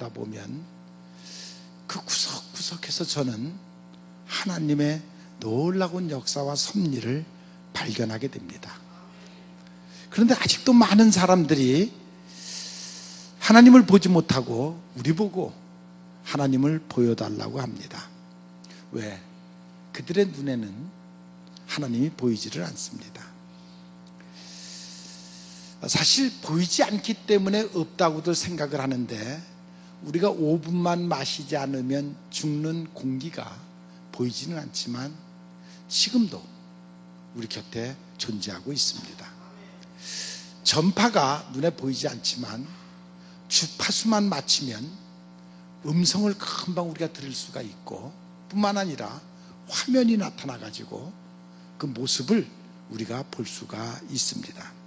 살펴보다 보면 그 구석구석에서 저는 하나님의 놀라운 역사와 섭리를 발견하게 됩니다. 그런데 아직도 많은 사람들이 하나님을 보지 못하고 우리 보고 하나님을 보여달라고 합니다. 왜? 그들의 눈에는 하나님이 보이지를 않습니다. 사실 보이지 않기 때문에 없다고들 생각을 하는데, 우리가 5분만 마시지 않으면 죽는 공기가 보이지는 않지만 지금도 우리 곁에 존재하고 있습니다. 전파가 눈에 보이지 않지만 주파수만 맞추면 음성을 금방 우리가 들을 수가 있고, 뿐만 아니라 화면이 나타나 가지고 그 모습을 우리가 볼 수가 있습니다.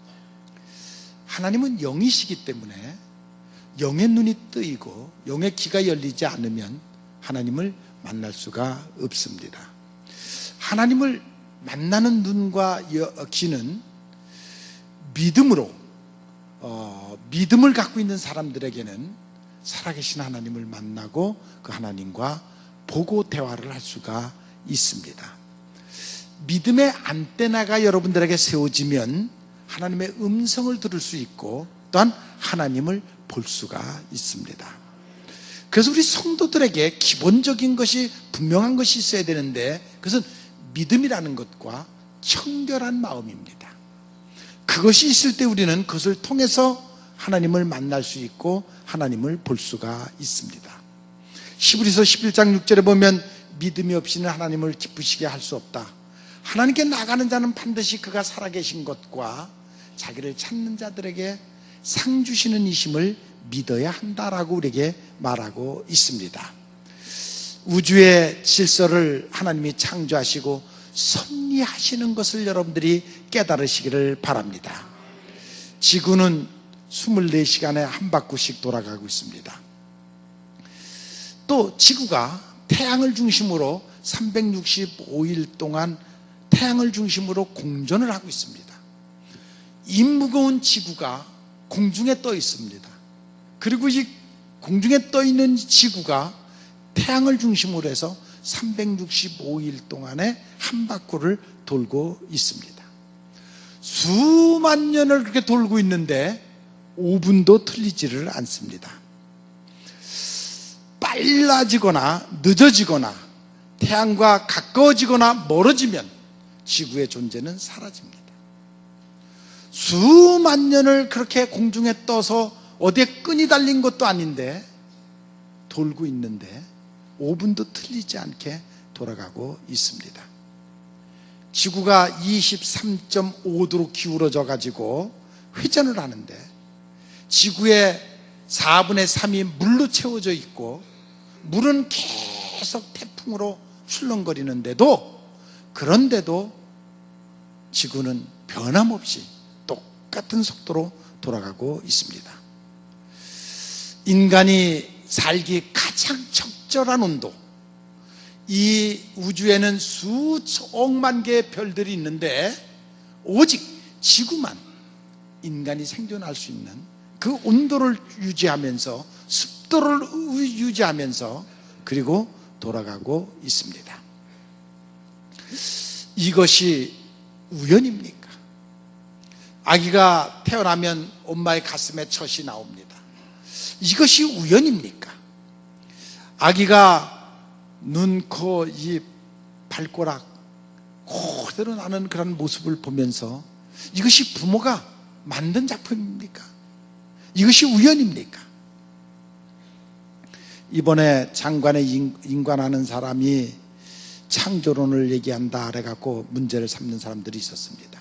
하나님은 영이시기 때문에 영의 눈이 뜨이고 영의 귀가 열리지 않으면 하나님을 만날 수가 없습니다. 하나님을 만나는 눈과 귀는 믿음으로 믿음을 갖고 있는 사람들에게는 살아계신 하나님을 만나고 그 하나님과 보고 대화를 할 수가 있습니다. 믿음의 안테나가 여러분들에게 세워지면 하나님의 음성을 들을 수 있고 또한 하나님을 볼 수가 있습니다. 그래서 우리 성도들에게 기본적인 것이 분명한 것이 있어야 되는데, 그것은 믿음이라는 것과 청결한 마음입니다. 그것이 있을 때 우리는 그것을 통해서 하나님을 만날 수 있고 하나님을 볼 수가 있습니다. 히브리서 11장 6절에 보면 믿음이 없이는 하나님을 기쁘시게 할 수 없다. 하나님께 나가는 자는 반드시 그가 살아계신 것과 자기를 찾는 자들에게 상 주시는 이심을 믿어야 한다라고 우리에게 말하고 있습니다. 우주의 질서를 하나님이 창조하시고 섭리하시는 것을 여러분들이 깨달으시기를 바랍니다. 지구는 24시간에 한 바퀴씩 돌아가고 있습니다. 또 지구가 태양을 중심으로 365일 동안 태양을 중심으로 공전을 하고 있습니다. 이 무거운 지구가 공중에 떠 있습니다. 그리고 이 공중에 떠 있는 지구가 태양을 중심으로 해서 365일 동안에 한 바퀴를 돌고 있습니다. 수만 년을 그렇게 돌고 있는데 5분도 틀리지를 않습니다. 빨라지거나 늦어지거나 태양과 가까워지거나 멀어지면 지구의 존재는 사라집니다. 수만 년을 그렇게 공중에 떠서 어디에 끈이 달린 것도 아닌데 돌고 있는데 5분도 틀리지 않게 돌아가고 있습니다. 지구가 23.5도로 기울어져 가지고 회전을 하는데 지구의 4분의 3이 물로 채워져 있고 물은 계속 태풍으로 출렁거리는데도, 그런데도 지구는 변함없이 똑같은 속도로 돌아가고 있습니다. 인간이 살기 가장 적절한 온도, 이 우주에는 수억만 개의 별들이 있는데 오직 지구만 인간이 생존할 수 있는 그 온도를 유지하면서 습도를 유지하면서 그리고 돌아가고 있습니다. 이것이 우연입니까? 아기가 태어나면 엄마의 가슴에 젖이 나옵니다. 이것이 우연입니까? 아기가 눈, 코, 입, 발가락 그대로 나는 그런 모습을 보면서 이것이 부모가 만든 작품입니까? 이것이 우연입니까? 이번에 장관에 임관하는 사람이 창조론을 얘기한다 그래갖고 문제를 삼는 사람들이 있었습니다.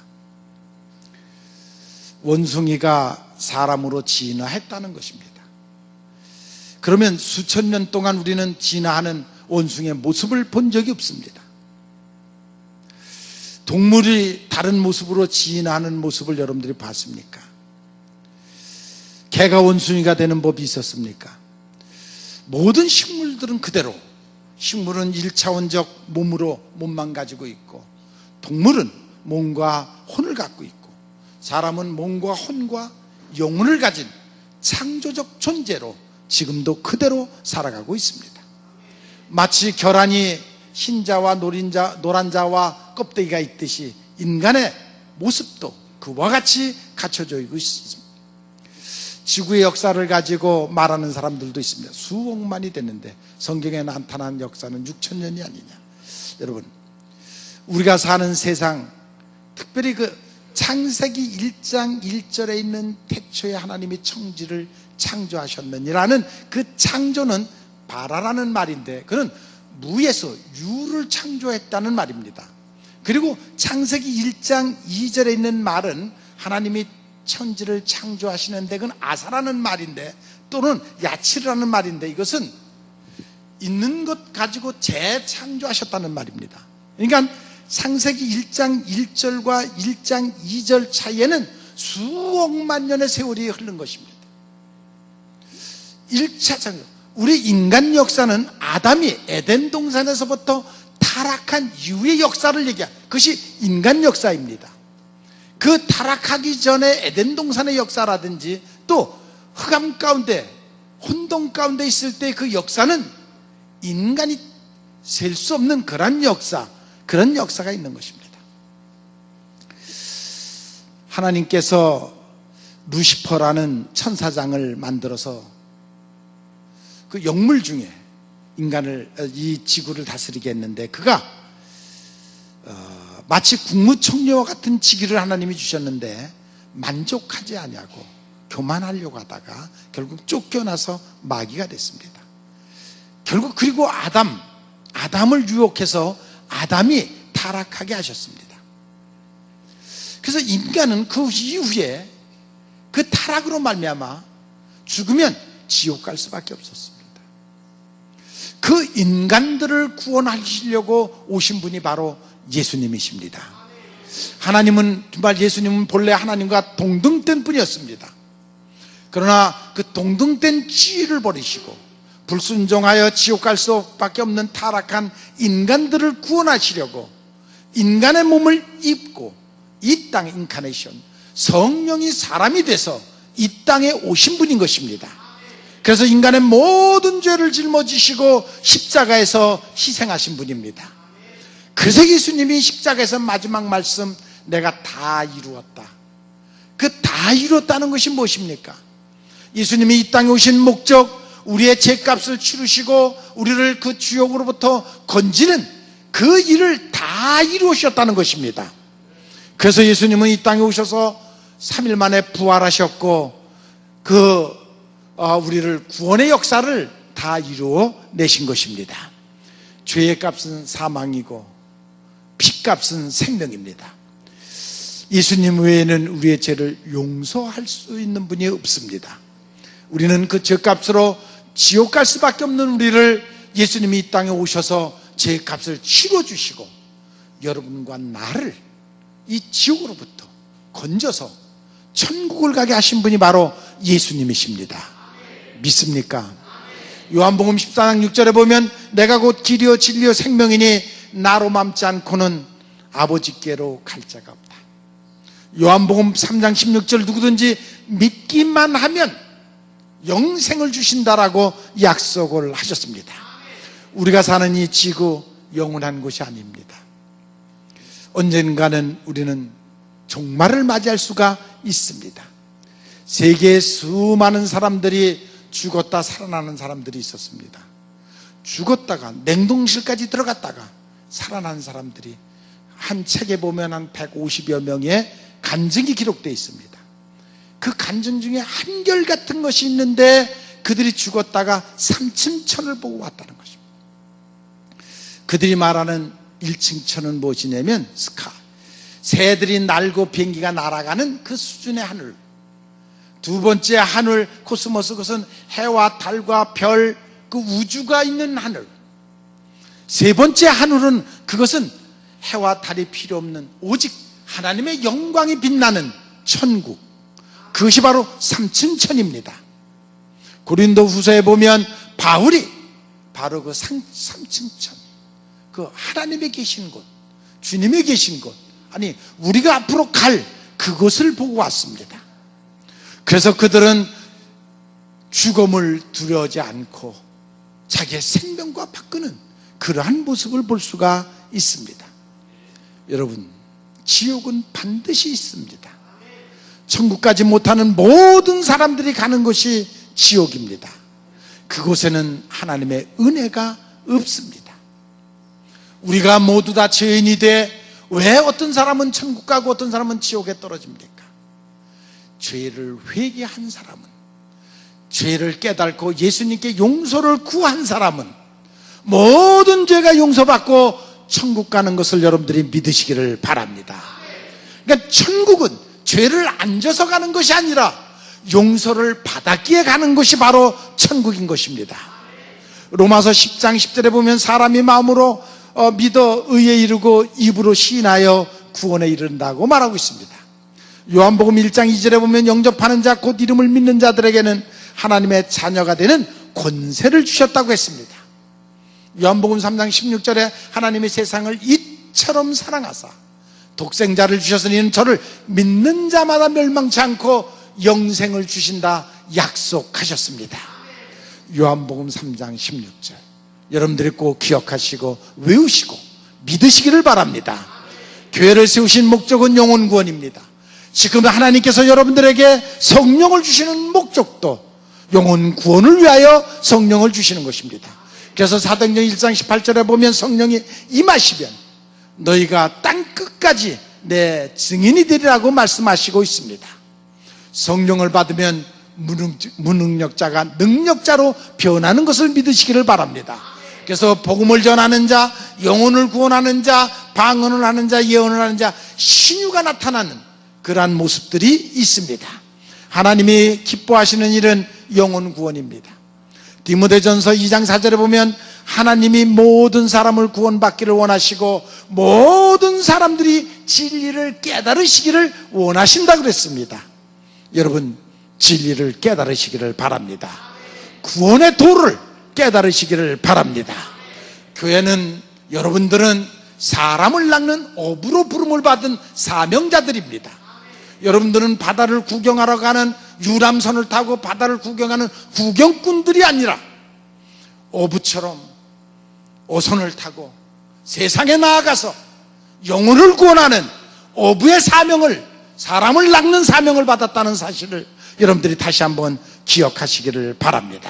원숭이가 사람으로 진화했다는 것입니다. 그러면 수천 년 동안 우리는 진화하는 원숭이의 모습을 본 적이 없습니다. 동물이 다른 모습으로 진화하는 모습을 여러분들이 봤습니까? 개가 원숭이가 되는 법이 있었습니까? 모든 식물들은 그대로, 식물은 1차원적 몸만 가지고 있고 동물은 몸과 혼을 갖고 있고 사람은 몸과 혼과 영혼을 가진 창조적 존재로 지금도 그대로 살아가고 있습니다. 마치 결안이 흰자와 노란자와 껍데기가 있듯이 인간의 모습도 그와 같이 갖춰져 있습니다. 지구의 역사를 가지고 말하는 사람들도 있습니다. 수억만이 됐는데 성경에 나타난 역사는 6,000년이 아니냐. 여러분, 우리가 사는 세상, 특별히 그 창세기 1장 1절에 있는 태초에 하나님이 천지를 창조하셨느니라는 그 창조는 바라라는 말인데, 그는 무에서 유를 창조했다는 말입니다. 그리고 창세기 1장 2절에 있는 말은 하나님이 천지를 창조하시는데 그건 아사라는 말인데, 또는 야치라는 말인데, 이것은 있는 것 가지고 재창조하셨다는 말입니다. 그러니까 창세기 1장 1절과 1장 2절 차이에는 수억만 년의 세월이 흐른 것입니다. 1차 창조, 우리 인간 역사는 아담이 에덴 동산에서부터 타락한 이후의 역사를 얘기한 그것이 인간 역사입니다. 그 타락하기 전에 에덴 동산의 역사라든지 또 흑암 가운데 혼돈 가운데 있을 때 그 역사는 인간이 셀 수 없는 그런 역사가 있는 것입니다. 하나님께서 루시퍼라는 천사장을 만들어서 그 영물 중에 이 지구를 다스리게 했는데, 그가 마치 국무총리와 같은 직위를 하나님이 주셨는데 만족하지 아니하고 교만하려고 하다가 결국 쫓겨나서 마귀가 됐습니다. 결국 그리고 아담을 유혹해서 아담이 타락하게 하셨습니다. 그래서 인간은 그 이후에 그 타락으로 말미암아 죽으면 지옥 갈 수밖에 없었습니다. 그 인간들을 구원하시려고 오신 분이 바로 예수님이십니다. 예수님은 본래 하나님과 동등된 분이었습니다. 그러나 그 동등된 지위를 버리시고 불순종하여 지옥 갈 수밖에 없는 타락한 인간들을 구원하시려고 인간의 몸을 입고 이 땅 인카네이션, 성령이 사람이 돼서 이 땅에 오신 분인 것입니다. 그래서 인간의 모든 죄를 짊어지시고 십자가에서 희생하신 분입니다. 그래서 예수님이 십자가에서 마지막 말씀, 내가 다 이루었다. 그 다 이루었다는 것이 무엇입니까? 예수님이 이 땅에 오신 목적, 우리의 죄값을 치르시고 우리를 그 주역으로부터 건지는 그 일을 다 이루셨다는 것입니다. 그래서 예수님은 이 땅에 오셔서 3일 만에 부활하셨고 우리를 구원의 역사를 다 이루어 내신 것입니다. 죄의 값은 사망이고 피값은 생명입니다. 예수님 외에는 우리의 죄를 용서할 수 있는 분이 없습니다. 우리는 그 죄값으로 지옥 갈 수밖에 없는 우리를 예수님이 이 땅에 오셔서 죄값을 치러주시고 여러분과 나를 이 지옥으로부터 건져서 천국을 가게 하신 분이 바로 예수님이십니다. 믿습니까? 요한복음 14장 6절에 보면 내가 곧 길이요 진리요 생명이니 나로 맘지 않고는 아버지께로 갈 자가 없다. 요한복음 3장 16절 누구든지 믿기만 하면 영생을 주신다라고 약속을 하셨습니다. 우리가 사는 이 지구 영원한 곳이 아닙니다. 언젠가는 우리는 종말을 맞이할 수가 있습니다. 세계에 수많은 사람들이 죽었다 살아나는 사람들이 있었습니다. 죽었다가 냉동실까지 들어갔다가 살아난 사람들이 한 책에 보면 한 150여 명의 간증이 기록되어 있습니다. 그 간증 중에 한결같은 것이 있는데 그들이 죽었다가 삼층천을 보고 왔다는 것입니다. 그들이 말하는 1층 천은 무엇이냐면 스카, 새들이 날고 비행기가 날아가는 그 수준의 하늘. 두 번째 하늘 코스모스, 그것은 해와 달과 별, 그 우주가 있는 하늘. 세 번째 하늘은 그것은 해와 달이 필요 없는 오직 하나님의 영광이 빛나는 천국. 그것이 바로 삼층천입니다. 고린도 후서에 보면 바울이 바로 그 삼층천, 그 하나님의 계신 곳, 주님의 계신 곳, 아니 우리가 앞으로 갈 그곳을 보고 왔습니다. 그래서 그들은 죽음을 두려워하지 않고 자기의 생명과 바꾸는 그러한 모습을 볼 수가 있습니다. 여러분, 지옥은 반드시 있습니다. 천국 가지 못하는 모든 사람들이 가는 곳이 지옥입니다. 그곳에는 하나님의 은혜가 없습니다. 우리가 모두 다 죄인이 돼 왜 어떤 사람은 천국 가고 어떤 사람은 지옥에 떨어집니까? 죄를 회개한 사람은, 죄를 깨닫고 예수님께 용서를 구한 사람은 모든 죄가 용서받고 천국 가는 것을 여러분들이 믿으시기를 바랍니다. 그러니까 천국은 죄를 안 져서 가는 것이 아니라 용서를 받았기에 가는 것이 바로 천국인 것입니다. 로마서 10장 10절에 보면 사람이 마음으로 믿어 의에 이르고 입으로 시인하여 구원에 이른다고 말하고 있습니다. 요한복음 1장 2절에 보면 영접하는 자 곧 이름을 믿는 자들에게는 하나님의 자녀가 되는 권세를 주셨다고 했습니다. 요한복음 3장 16절에 하나님의 세상을 이처럼 사랑하사 독생자를 주셨으니 이는 저를 믿는 자마다 멸망치 않고 영생을 주신다 약속하셨습니다. 요한복음 3장 16절 여러분들이 꼭 기억하시고 외우시고 믿으시기를 바랍니다. 교회를 세우신 목적은 영혼 구원입니다. 지금 하나님께서 여러분들에게 성령을 주시는 목적도 영혼 구원을 위하여 성령을 주시는 것입니다. 그래서 사도행전 1장 18절에 보면 성령이 임하시면 너희가 땅 끝까지 내 증인이 되리라고 말씀하시고 있습니다. 성령을 받으면 무능력자가 능력자로 변하는 것을 믿으시기를 바랍니다. 그래서 복음을 전하는 자, 영혼을 구원하는 자, 방언을 하는 자, 예언을 하는 자, 신유가 나타나는 그러한 모습들이 있습니다. 하나님이 기뻐하시는 일은 영혼 구원입니다. 디모데전서 2장 4절에 보면 하나님이 모든 사람을 구원받기를 원하시고 모든 사람들이 진리를 깨달으시기를 원하신다 그랬습니다. 여러분, 진리를 깨달으시기를 바랍니다. 구원의 도를 깨달으시기를 바랍니다. 교회는, 여러분들은 사람을 낚는 어부로 부름을 받은 사명자들입니다. 여러분들은 바다를 구경하러 가는, 유람선을 타고 바다를 구경하는 구경꾼들이 아니라 어부처럼 어선을 타고 세상에 나아가서 영혼을 구원하는 어부의 사명을, 사람을 낚는 사명을 받았다는 사실을 여러분들이 다시 한번 기억하시기를 바랍니다.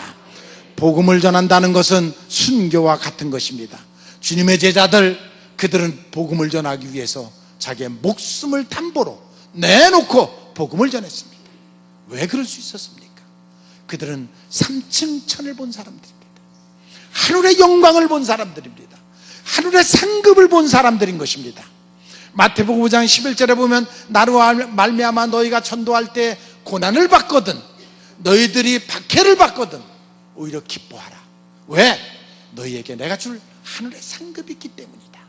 복음을 전한다는 것은 순교와 같은 것입니다. 주님의 제자들, 그들은 복음을 전하기 위해서 자기의 목숨을 담보로 내놓고 복음을 전했습니다. 왜 그럴 수 있었습니까? 그들은 삼층천을 본 사람들입니다. 하늘의 영광을 본 사람들입니다. 하늘의 상급을 본 사람들인 것입니다. 마태복음 5장 11절에 보면 나로 말미암아 너희가 전도할 때 고난을 받거든, 너희들이 박해를 받거든 오히려 기뻐하라. 왜? 너희에게 내가 줄 하늘의 상급이 있기 때문이다.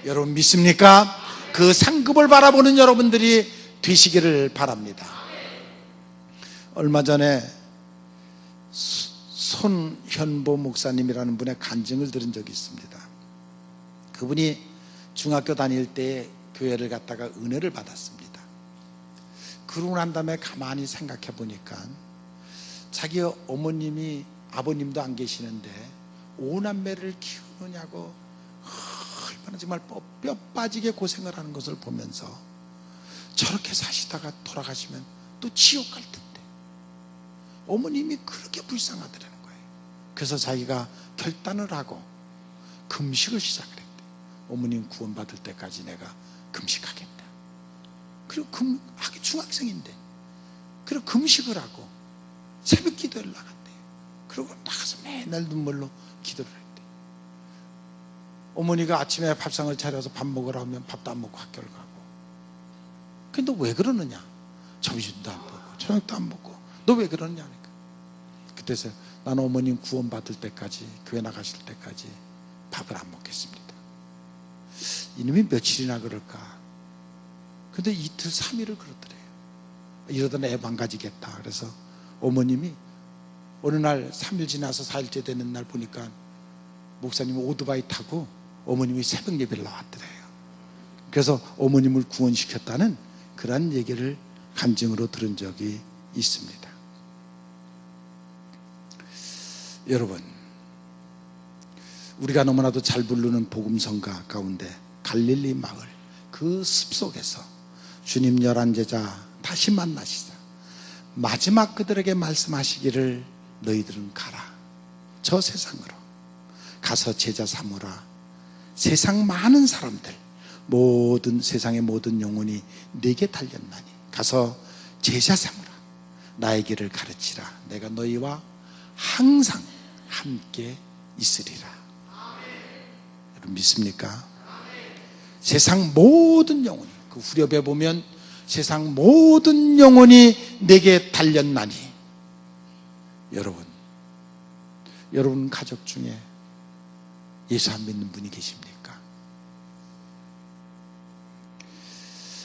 여러분 믿습니까? 그 상급을 바라보는 여러분들이 되시기를 바랍니다. 얼마 전에 손현보 목사님이라는 분의 간증을 들은 적이 있습니다. 그분이 중학교 다닐 때 교회를 갔다가 은혜를 받았습니다. 그러고 난 다음에 가만히 생각해 보니까 자기 어머님이, 아버님도 안 계시는데 5남매를 키우느냐고 얼마나 정말 뼈 빠지게 고생을 하는 것을 보면서 저렇게 사시다가 돌아가시면 또 지옥 갈 텐데 어머님이 그렇게 불쌍하더라는 거예요. 그래서 자기가 결단을 하고 금식을 시작을 했대. 어머님 구원받을 때까지 내가 금식하겠다. 그리고 하기 중학생인데 그리고 금식을 하고 새벽 기도를 나갔대요. 그리고 나가서 맨날 눈물로 기도를 했대. 어머니가 아침에 밥상을 차려서 밥 먹으라 하면 밥도 안 먹고 학교를 가고. 근데 너 왜 그러느냐? 점심도 안 먹고 저녁도 안 먹고 너 왜 그러느냐 하니까 그때서 나는 어머님 구원받을 때까지, 교회 나가실 때까지 밥을 안 먹겠습니다. 이놈이 며칠이나 그럴까? 근데 이틀 3일을 그러더래요. 이러다 애 망가지겠다. 그래서 어머님이 어느 날 3일 지나서 4일째 되는 날 보니까 목사님이 오토바이 타고 어머님이 새벽 예배를 나왔더래요. 그래서 어머님을 구원시켰다는 그런 얘기를 간증으로 들은 적이 있습니다. 여러분, 우리가 너무나도 잘 부르는 복음성가 가운데 갈릴리 마을 그 숲속에서 주님 11제자 다시 만나시자 마지막 그들에게 말씀하시기를 너희들은 가라. 저 세상으로 가서 제자 삼으라. 세상 많은 사람들, 모든 세상의 모든 영혼이 내게 달렸나니 가서 제자 삼으라. 나의 길을 가르치라. 내가 너희와 항상 함께 있으리라. 여러분 믿습니까? 세상 모든 영혼이, 그 후렴에 보면 세상 모든 영혼이 내게 달렸나니. 여러분 가족 중에 예수 안 믿는 분이 계십니까?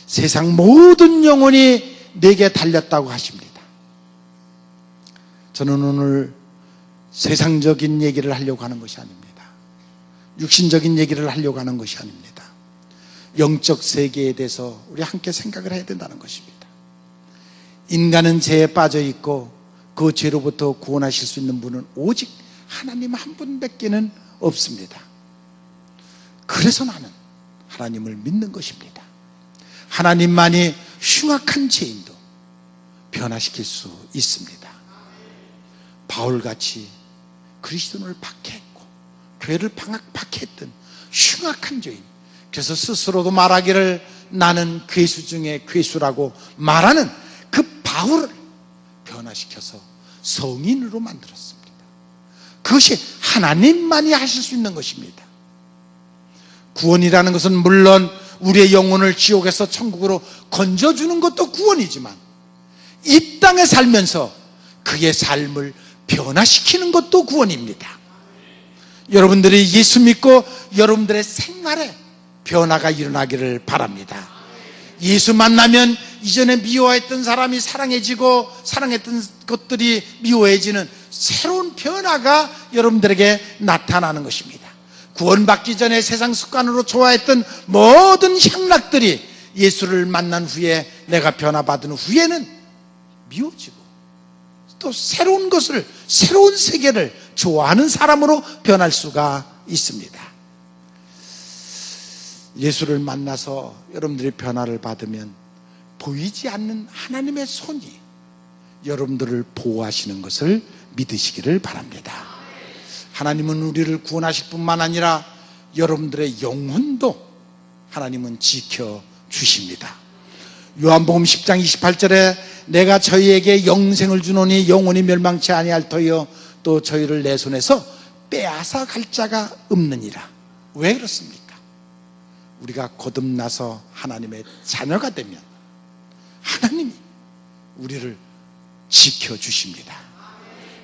세상 모든 영혼이 내게 달렸다고 하십니다. 저는 오늘 세상적인 얘기를 하려고 하는 것이 아닙니다. 육신적인 얘기를 하려고 하는 것이 아닙니다. 영적 세계에 대해서 우리 함께 생각을 해야 된다는 것입니다. 인간은 죄에 빠져 있고 그 죄로부터 구원하실 수 있는 분은 오직 하나님 한 분밖에는 없습니다. 그래서 나는 하나님을 믿는 것입니다. 하나님만이 흉악한 죄인도 변화시킬 수 있습니다. 바울같이 그리스도를 박해했고 교회를 박해했던 흉악한 죄인, 그래서 스스로도 말하기를 나는 괴수 중에 괴수라고 말하는 그 바울을 변화시켜서 성인으로 만들었습니다. 그것이 하나님만이 하실 수 있는 것입니다. 구원이라는 것은 물론 우리의 영혼을 지옥에서 천국으로 건져주는 것도 구원이지만 이 땅에 살면서 그의 삶을 변화시키는 것도 구원입니다. 여러분들이 예수 믿고 여러분들의 생활에 변화가 일어나기를 바랍니다. 예수 만나면 이전에 미워했던 사람이 사랑해지고 사랑했던 것들이 미워해지는 새로운 변화가 여러분들에게 나타나는 것입니다. 구원받기 전에 세상 습관으로 좋아했던 모든 향락들이 예수를 만난 후에, 내가 변화받은 후에는 미워지고 또 새로운 것을, 새로운 세계를 좋아하는 사람으로 변할 수가 있습니다. 예수를 만나서 여러분들이 변화를 받으면 보이지 않는 하나님의 손이 여러분들을 보호하시는 것을 믿으시기를 바랍니다. 하나님은 우리를 구원하실 뿐만 아니라 여러분들의 영혼도 하나님은 지켜주십니다. 요한복음 10장 28절에 내가 저희에게 영생을 주노니 영원히 멸망치 아니할 터이요 또 저희를 내 손에서 빼앗아 갈 자가 없느니라. 왜 그렇습니까? 우리가 거듭나서 하나님의 자녀가 되면 하나님이 우리를 지켜주십니다.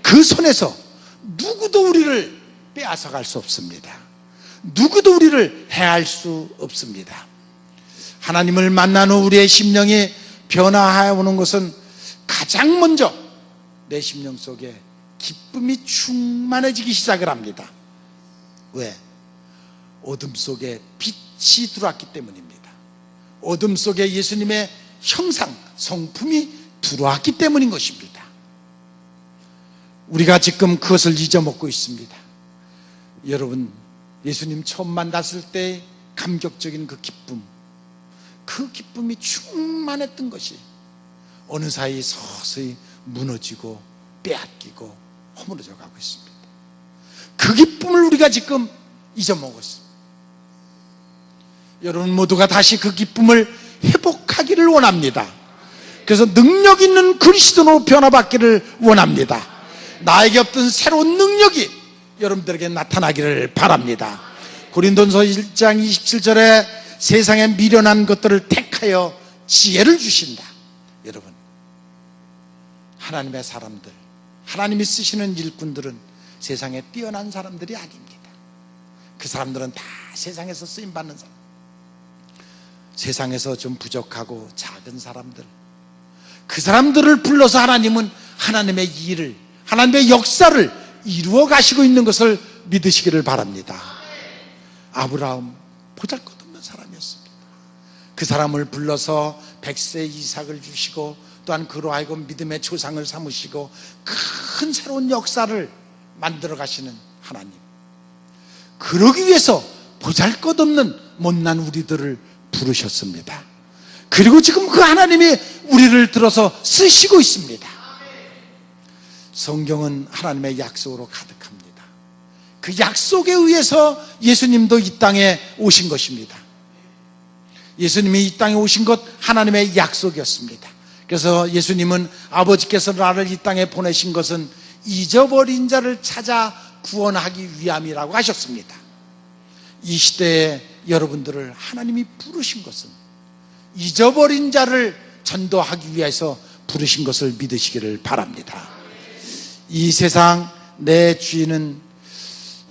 그 손에서 누구도 우리를 빼앗아 갈 수 없습니다. 누구도 우리를 해할 수 없습니다. 하나님을 만난 후 우리의 심령이 변화하여 오는 것은 가장 먼저 내 심령 속에 기쁨이 충만해지기 시작을 합니다. 왜? 어둠 속에 빛이 들어왔기 때문입니다. 어둠 속에 예수님의 형상, 성품이 들어왔기 때문인 것입니다. 우리가 지금 그것을 잊어먹고 있습니다. 여러분, 예수님 처음 만났을 때 감격적인 그 기쁨, 그 기쁨이 충만했던 것이 어느 사이 서서히 무너지고 빼앗기고 허물어져 가고 있습니다. 그 기쁨을 우리가 지금 잊어먹었습니다. 여러분 모두가 다시 그 기쁨을 회복하기를 원합니다. 그래서 능력 있는 그리스도로 변화받기를 원합니다. 나에게 없던 새로운 능력이 여러분들에게 나타나기를 바랍니다. 고린도전서 1장 27절에 세상에 미련한 것들을 택하여 지혜를 주신다. 여러분, 하나님의 사람들, 하나님이 쓰시는 일꾼들은 세상에 뛰어난 사람들이 아닙니다. 그 사람들은 다 세상에서 쓰임받는 사람, 세상에서 좀 부족하고 작은 사람들, 그 사람들을 불러서 하나님은 하나님의 일을, 하나님의 역사를 이루어 가시고 있는 것을 믿으시기를 바랍니다. 아브라함 보잘것없는 사람이었습니다. 그 사람을 불러서 100세 이삭을 주시고 또한 그로 하여금 믿음의 조상을 삼으시고 큰 새로운 역사를 만들어 가시는 하나님, 그러기 위해서 보잘것없는 못난 우리들을 부르셨습니다. 그리고 지금 그 하나님이 우리를 들어서 쓰시고 있습니다. 성경은 하나님의 약속으로 가득합니다. 그 약속에 의해서 예수님도 이 땅에 오신 것입니다. 예수님이 이 땅에 오신 것 하나님의 약속이었습니다. 그래서 예수님은 아버지께서 나를 이 땅에 보내신 것은 잊어버린 자를 찾아 구원하기 위함이라고 하셨습니다. 이 시대에 여러분들을 하나님이 부르신 것은 잊어버린 자를 전도하기 위해서 부르신 것을 믿으시기를 바랍니다. 이 세상 내 주인은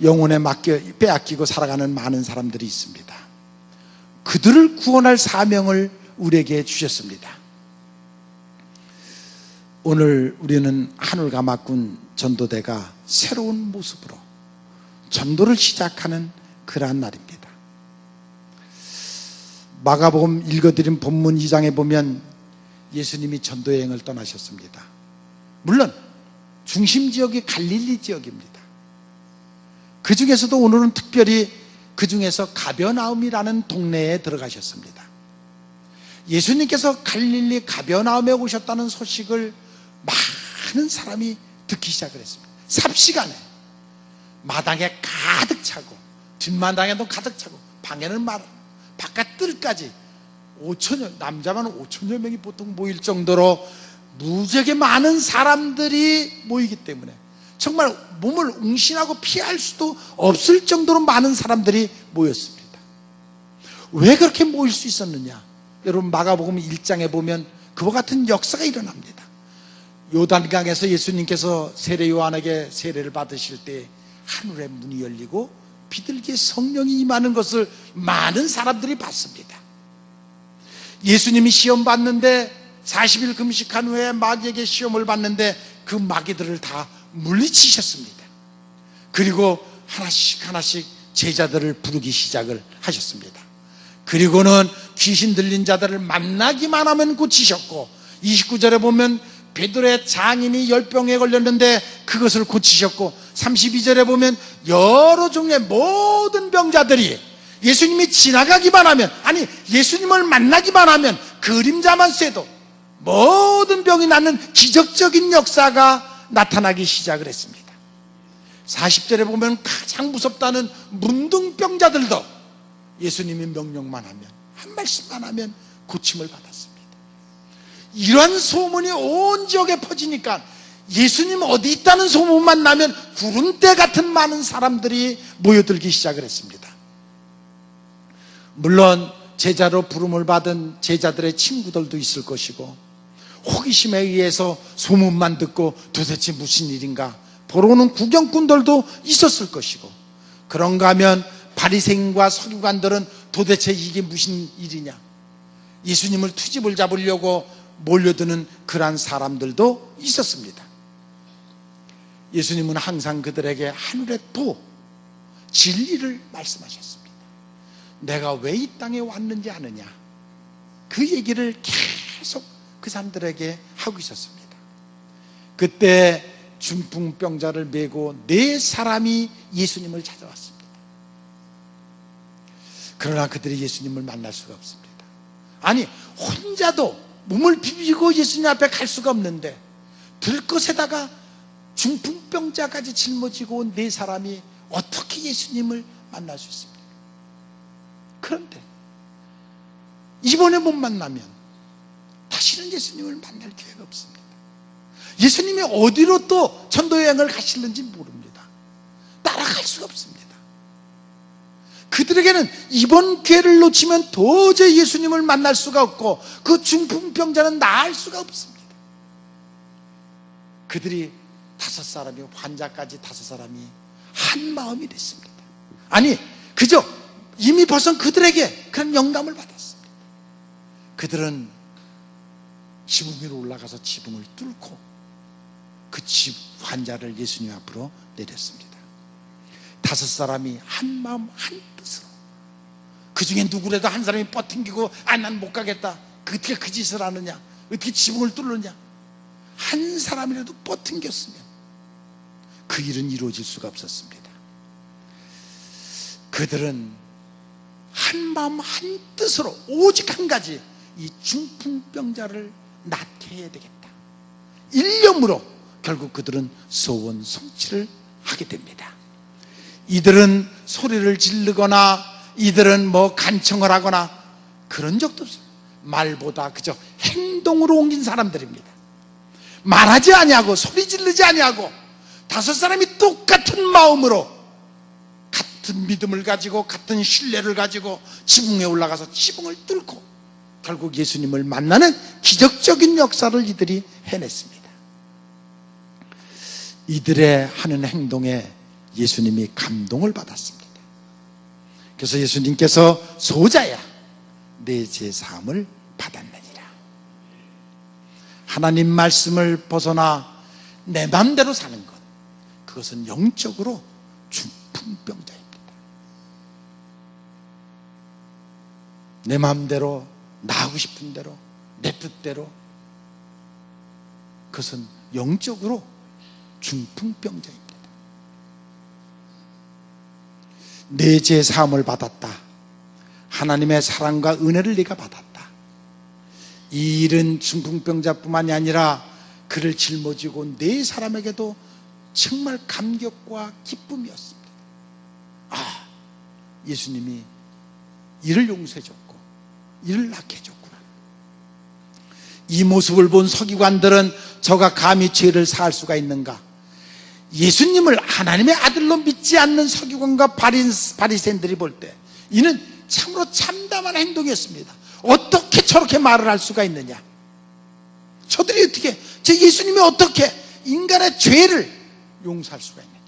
영혼에 빼앗기고 살아가는 많은 사람들이 있습니다. 그들을 구원할 사명을 우리에게 주셨습니다. 오늘 우리는 하늘가마꾼 전도대가 새로운 모습으로 전도를 시작하는 그러한 날입니다. 마가복음 읽어드린 본문 2장에 보면 예수님이 전도여행을 떠나셨습니다. 물론 중심지역이 갈릴리 지역입니다. 그 중에서도 오늘은 특별히 그 중에서 가버나움이라는 동네에 들어가셨습니다. 예수님께서 갈릴리 가버나움에 오셨다는 소식을 많은 사람이 듣기 시작을 했습니다. 삽시간에 마당에 가득 차고 뒷마당에도 가득 차고 방에는 바깥 뜰까지 5천여, 남자만 5천여 명이 보통 모일 정도로 무지하게 많은 사람들이 모이기 때문에 정말 몸을 웅신하고 피할 수도 없을 정도로 많은 사람들이 모였습니다. 왜 그렇게 모일 수 있었느냐? 여러분 마가복음 1장에 보면 그와 같은 역사가 일어납니다. 요단강에서 예수님께서 세례 요한에게 세례를 받으실 때 하늘의 문이 열리고 비둘기의 성령이 임하는 것을 많은 사람들이 봤습니다. 예수님이 시험 받는데 40일 금식한 후에 마귀에게 시험을 받는데 그 마귀들을 다 물리치셨습니다. 그리고 하나씩 제자들을 부르기 시작을 하셨습니다. 그리고는 귀신 들린 자들을 만나기만 하면 고치셨고 29절에 보면 베드로의 장인이 열병에 걸렸는데 그것을 고치셨고 32절에 보면 여러 종류의 모든 병자들이 예수님이 지나가기만 하면, 아니 예수님을 만나기만 하면 그림자만 쐬도 모든 병이 낫는 기적적인 역사가 나타나기 시작을 했습니다. 40절에 보면 가장 무섭다는 문둥병자들도 예수님이 명령만 하면, 한 말씀만 하면 고침을 받았습니다. 이러한 소문이 온 지역에 퍼지니까 예수님 어디 있다는 소문만 나면 구름대 같은 많은 사람들이 모여들기 시작을 했습니다. 물론 제자로 부름을 받은 제자들의 친구들도 있을 것이고 호기심에 의해서 소문만 듣고 도대체 무슨 일인가 보러 오는 구경꾼들도 있었을 것이고, 그런가 하면 바리새인과 서기관들은 도대체 이게 무슨 일이냐, 예수님을 투집을 잡으려고 몰려드는 그러한 사람들도 있었습니다. 예수님은 항상 그들에게 하늘의 도, 진리를 말씀하셨습니다. 내가 왜 이 땅에 왔는지 아느냐, 그 얘기를 계속 그 사람들에게 하고 있었습니다. 그때 중풍병자를 메고 4사람이 예수님을 찾아왔습니다. 그러나 그들이 예수님을 만날 수가 없습니다. 아니 혼자도 몸을 비비고 예수님 앞에 갈 수가 없는데 들것에다가 중풍병자까지 짊어지고 온 4사람이 어떻게 예수님을 만날 수 있습니까? 그런데 이번에 못 만나면 다시는 예수님을 만날 기회가 없습니다. 예수님이 어디로 또 전도여행을 가실는지 모릅니다. 따라갈 수가 없습니다. 그들에게는 이번 기회를 놓치면 도저히 예수님을 만날 수가 없고 그 중풍병자는 나을 수가 없습니다. 그들이 5사람이, 환자까지 5사람이 한 마음이 됐습니다. 아니 그저 이미 벌써 그들에게 그런 영감을 받았습니다. 그들은 지붕 위로 올라가서 지붕을 뚫고 그 환자를 예수님 앞으로 내렸습니다. 5사람이 한 마음 한 뜻으로, 그 중에 누구라도 한 사람이 뻗팅기고 난 못 가겠다, 어떻게 그 짓을 하느냐, 어떻게 지붕을 뚫느냐, 한 사람이라도 뻗팅겼으면 그 일은 이루어질 수가 없었습니다. 그들은 한 마음 한 뜻으로 오직 한 가지, 이 중풍병자를 낫게 해야 되겠다, 일념으로 결국 그들은 소원 성취를 하게 됩니다. 이들은 소리를 지르거나 이들은 뭐 간청을 하거나 그런 적도 없어요. 말보다 그저 행동으로 옮긴 사람들입니다. 말하지 아니하고 소리 지르지 아니하고 다섯 사람이 똑같은 마음으로 같은 믿음을 가지고 같은 신뢰를 가지고 지붕에 올라가서 지붕을 뚫고 결국 예수님을 만나는 기적적인 역사를 이들이 해냈습니다. 이들의 하는 행동에 예수님이 감동을 받았습니다. 그래서 예수님께서 소자야 내 제사함을 받았느니라. 하나님 말씀을 벗어나 내 마음대로 사는 것, 그것은 영적으로 중풍병자입니다. 내 마음대로, 나 하고 싶은 대로, 내 뜻대로, 그것은 영적으로 중풍병자입니다. 내 죄 사함을 받았다, 하나님의 사랑과 은혜를 네가 받았다. 이 일은 중풍병자뿐만이 아니라 그를 짊어지고 네 사람에게도 정말 감격과 기쁨이었습니다. 아, 예수님이 이를 용서해줬고 이를 낫게 해줬구나. 이 모습을 본 서기관들은 저가 감히 죄를 사할 수가 있는가? 예수님을 하나님의 아들로 믿지 않는 서기관과 바리새인들이 볼 때 이는 참으로 참담한 행동이었습니다. 어떻게 저렇게 말을 할 수가 있느냐? 저들이 어떻게, 저 예수님이 어떻게 인간의 죄를 용서할 수가 있느냐?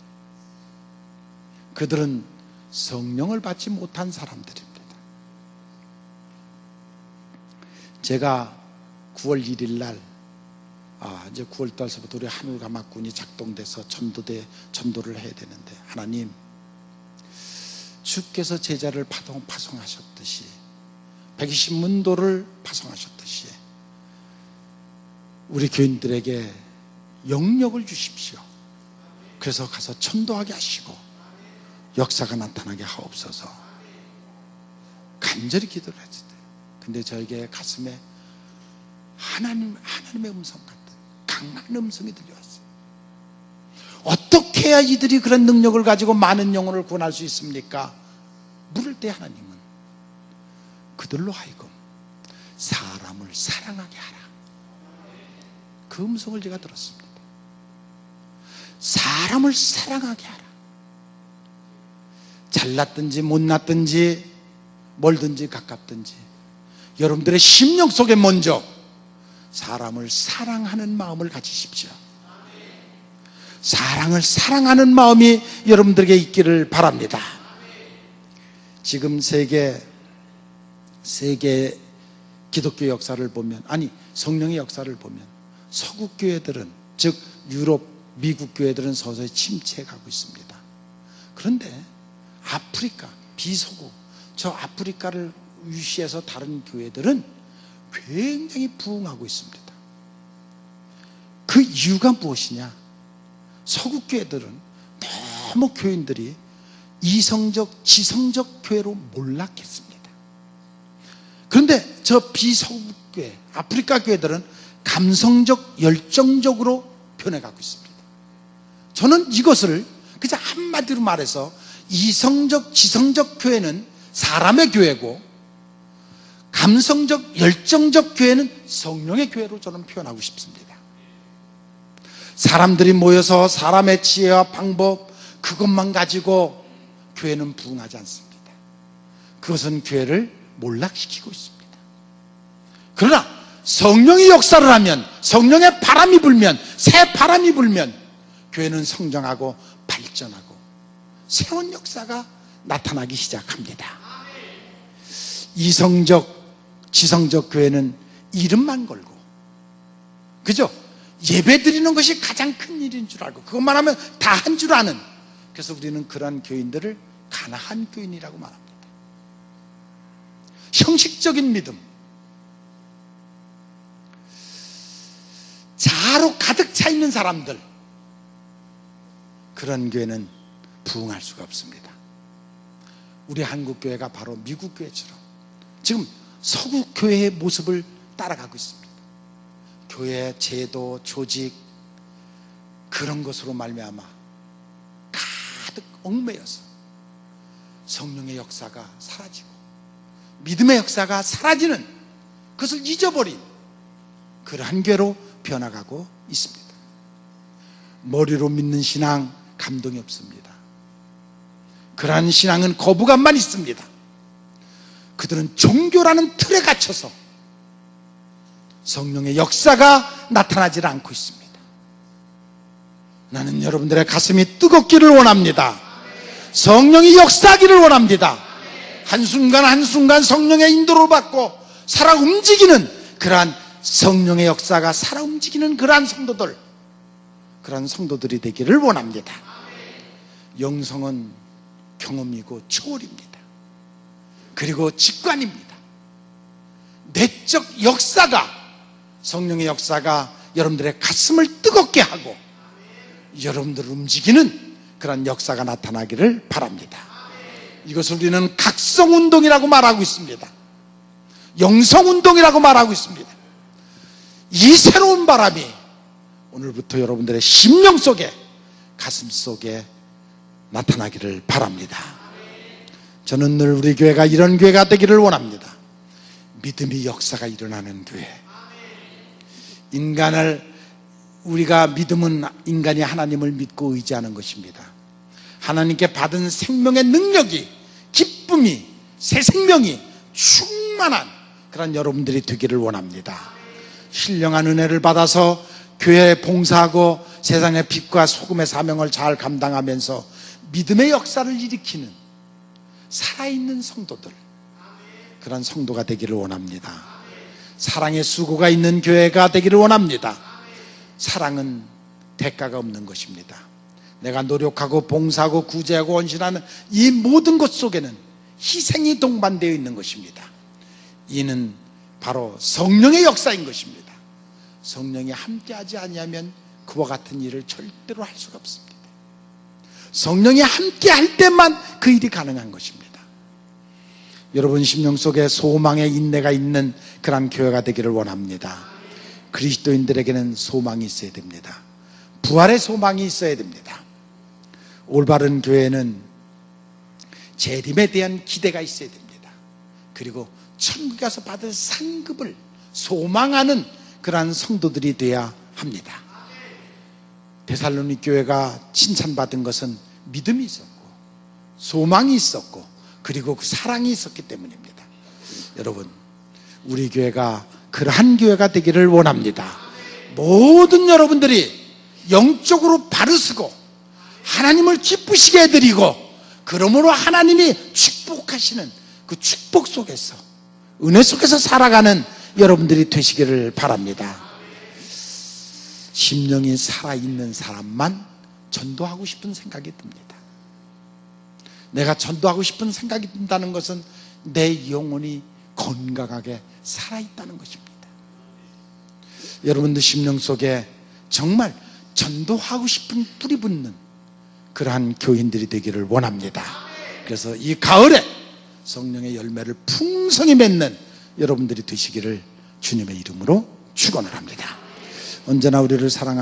그들은 성령을 받지 못한 사람들입니다. 제가 9월 1일 날, 이제 9월 달서부터 우리 하늘가마꾼이 작동돼서 전도를 해야 되는데, 하나님, 주께서 제자를 파송하셨듯이 120문도를 파송하셨듯이 우리 교인들에게 영역을 주십시오. 그래서 가서 전도하게 하시고 역사가 나타나게 하옵소서. 간절히 기도를 했을 때, 근데 저에게 가슴에 하나님의 음성 같은 강한 음성이 들려왔어요. 어떻게 해야 이들이 그런 능력을 가지고 많은 영혼을 구원할 수 있습니까? 물을 때 하나님은 그들로 하여금 사람을 사랑하게 하라. 그 음성을 제가 들었습니다. 사람을 사랑하게 하라. 잘났든지 못났든지 멀든지 가깝든지 여러분들의 심령 속에 먼저 사람을 사랑하는 마음을 가지십시오. 사랑을 사랑하는 마음이 여러분들에게 있기를 바랍니다. 지금 세계 기독교 역사를 보면, 아니 성령의 역사를 보면 서구 교회들은, 즉 유럽, 미국 교회들은 서서히 침체해가고 있습니다. 그런데 아프리카, 비서구, 저 아프리카를 위시해서 다른 교회들은 굉장히 부흥하고 있습니다. 그 이유가 무엇이냐? 서구 교회들은 너무 교인들이 이성적, 지성적 교회로 몰락했습니다. 그런데 저 비서구 교회, 아프리카 교회들은 감성적, 열정적으로 변해가고 있습니다. 저는 이것을 그저 한마디로 말해서 이성적, 지성적 교회는 사람의 교회고 감성적, 열정적 교회는 성령의 교회로 저는 표현하고 싶습니다. 사람들이 모여서 사람의 지혜와 방법, 그것만 가지고 교회는 부흥하지 않습니다. 그것은 교회를 몰락시키고 있습니다. 그러나 성령이 역사를 하면, 성령의 바람이 불면, 새 바람이 불면 교회는 성장하고 발전하고 새로운 역사가 나타나기 시작합니다. 이성적, 지성적 교회는 이름만 걸고, 그죠? 예배 드리는 것이 가장 큰 일인 줄 알고 그것만 하면 다 한 줄 아는, 그래서 우리는 그러한 교인들을 가나안 교인이라고 말합니다. 형식적인 믿음, 자아로 가득 차 있는 사람들, 그런 교회는 부흥할 수가 없습니다. 우리 한국교회가 바로 미국 교회처럼 지금 서구 교회의 모습을 따라가고 있습니다. 교회 제도, 조직 그런 것으로 말미암아 가득 얽매여서 성령의 역사가 사라지고 믿음의 역사가 사라지는 그것을 잊어버린 그러한 교회로 변화가고 있습니다. 머리로 믿는 신앙 감동이 없습니다. 그러한 신앙은 거부감만 있습니다. 그들은 종교라는 틀에 갇혀서 성령의 역사가 나타나지 않고 있습니다. 나는 여러분들의 가슴이 뜨겁기를 원합니다. 성령이 역사하기를 원합니다. 한순간 한순간 성령의 인도를 받고 살아 움직이는 그러한 성령의 역사가 살아 움직이는 그러한 성도들, 그러한 성도들이 되기를 원합니다. 영성은 경험이고 초월입니다. 그리고 직관입니다. 내적 역사가, 성령의 역사가 여러분들의 가슴을 뜨겁게 하고 여러분들을 움직이는 그런 역사가 나타나기를 바랍니다. 이것을 우리는 각성운동이라고 말하고 있습니다. 영성운동이라고 말하고 있습니다. 이 새로운 바람이 오늘부터 여러분들의 심령 속에, 가슴 속에 나타나기를 바랍니다. 저는 늘 우리 교회가 이런 교회가 되기를 원합니다. 믿음의 역사가 일어나는 교회. 우리가 믿음은 인간이 하나님을 믿고 의지하는 것입니다. 하나님께 받은 생명의 능력이, 기쁨이, 새 생명이 충만한 그런 여러분들이 되기를 원합니다. 신령한 은혜를 받아서 교회에 봉사하고 세상의 빛과 소금의 사명을 잘 감당하면서 믿음의 역사를 일으키는 살아있는 성도들, 그런 성도가 되기를 원합니다. 사랑의 수고가 있는 교회가 되기를 원합니다. 사랑은 대가가 없는 것입니다. 내가 노력하고 봉사하고 구제하고 헌신하는 이 모든 것 속에는 희생이 동반되어 있는 것입니다. 이는 바로 성령의 역사인 것입니다. 성령이 함께하지 아니하면 그와 같은 일을 절대로 할 수가 없습니다. 성령이 함께할 때만 그 일이 가능한 것입니다. 여러분 심령 속에 소망의 인내가 있는 그런 교회가 되기를 원합니다. 그리스도인들에게는 소망이 있어야 됩니다. 부활의 소망이 있어야 됩니다. 올바른 교회는 재림에 대한 기대가 있어야 됩니다. 그리고 천국에 가서 받을 상급을 소망하는 그러한 성도들이 되어야 합니다. 데살로니 교회가 칭찬받은 것은 믿음이 있었고 소망이 있었고 그리고 그 사랑이 있었기 때문입니다. 여러분, 우리 교회가 그러한 교회가 되기를 원합니다. 모든 여러분들이 영적으로 바르시고 하나님을 기쁘시게 해드리고 그러므로 하나님이 축복하시는 그 축복 속에서, 은혜 속에서 살아가는 여러분들이 되시기를 바랍니다. 심령이 살아있는 사람만 전도하고 싶은 생각이 듭니다. 내가 전도하고 싶은 생각이 든다는 것은 내 영혼이 건강하게 살아있다는 것입니다. 여러분들 심령 속에 정말 전도하고 싶은 뿌리 붙는 그러한 교인들이 되기를 원합니다. 그래서 이 가을에 성령의 열매를 풍성히 맺는 여러분들이 되시기를 주님의 이름으로 축원을 합니다. 언제나 우리를 사랑하시는